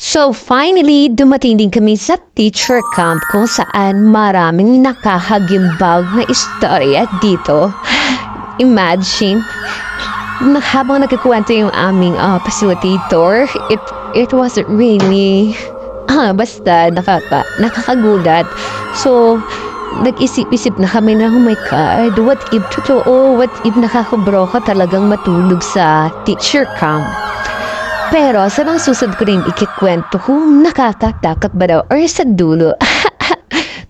So finally, dumating din kami sa teacher camp kung saan maraming nakahagimbag na istorya dito. Imagine, habang nagkikwento yung aming facilitator, it wasn't really, basta nakakagulat. So, nag-isip-isip na kami na, oh my God, what if totoo, what if nakakabro ka talagang matulog sa teacher camp? Pero sa mga susunod ko rin ikikwento kung nakakatakot ba daw or sa dulo.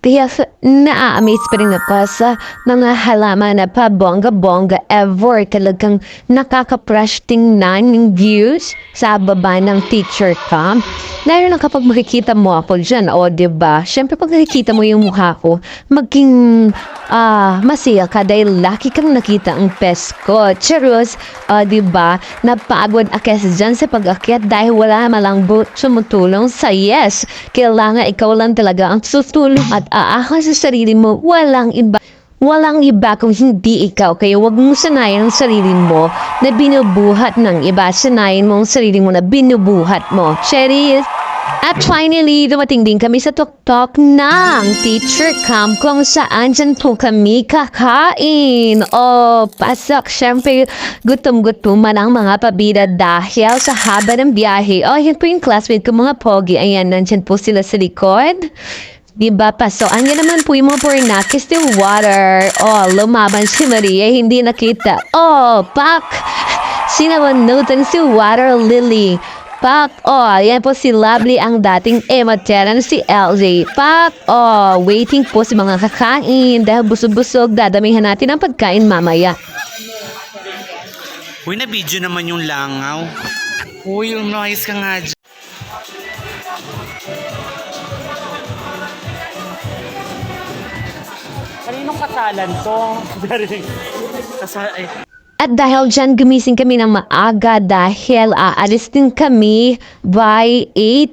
Kaya na-amaze pa rin ako sa mga halaman na pabongga-bongga ever. Talagang nakaka-fresh tingnan yung views sa baba ng teacher camp. Lalo na kapag makikita mo ako dyan, o diba? Siyempre pag nakikita mo yung mukha ko, maging masaya ka dahil laki kang nakita ang pes ko. Charus, diba? Napagod akes dyan sa pag-akyat dahil wala malang sumutulong sa yes. Kailangan ikaw lang talaga ang susulong at aahas sa sarili mo, walang iba. Walang iba kung hindi ikaw. Kaya huwag mong sanayin ang sarili mo na binubuhat ng iba. Sanayin mo ang sarili mo na binubuhat mo. Cheris! At finally, dumating din kami sa tuktok ng teacher camp kung saan dyan po kami kakain. Pasok. Siyempre, gutom-gutuman ang mga pabida dahil sa haba ng biyahe. Yun po yung classmate ko, mga pogi. Ayan, nandyan po sila sa likod. Diba pa? So, andyan naman po yung mga pornakis still water. Lumaban si Maria, hindi nakita. Pak! Sinawanutan si Water Lily. Pak! Yan po si Lovely ang dating Emma Terran, si LJ. Pak! Waiting po si mga kakain. Dahil busog-busog, dadamihan natin ang pagkain mamaya. Uy, na-video naman yung langaw. Uy, umayos ka nga dyan. Kaninong kasalan to? At dahil dyan, gumising kami ng maaga dahil aalis din kami by 8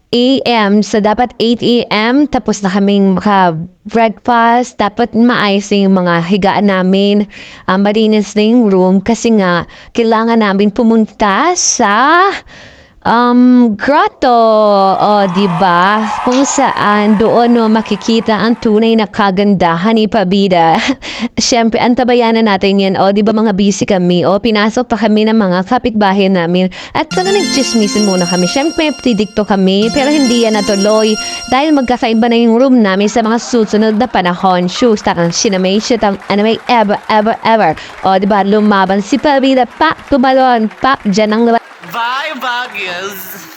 a.m. So, dapat 8 a.m. Tapos na kaming breakfast. Dapat maayos yung mga higaan namin. Malinis na yung room kasi nga kailangan namin pumunta sa grotto, diba? Kung saan doon makikita ang tunay na kagandahan ni Pabida. Siyempre, antabayanan natin yan. Diba mga busy kami? Pinasok pa kami ng mga kapitbahay namin. At saka nag-chismisin muna kami. Siyempre, predicto kami. Pero hindi yan natuloy. Dahil magkakaiba na yung room namin sa mga susunod na panahon. Shoes, takang sinamay, shitang anime, ever. Diba? Lumaban si Pabida. Pak, tumalon. Pak, dyan ang lumaban. Bye, Baguies!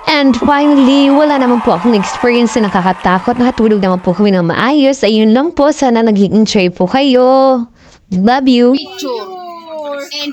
And finally, wala naman po akong experience na nakakatakot. Nakatulog naman po kami ng maayos. Ayun lang po. Sana naging enjoy po kayo. Love you. Picture. And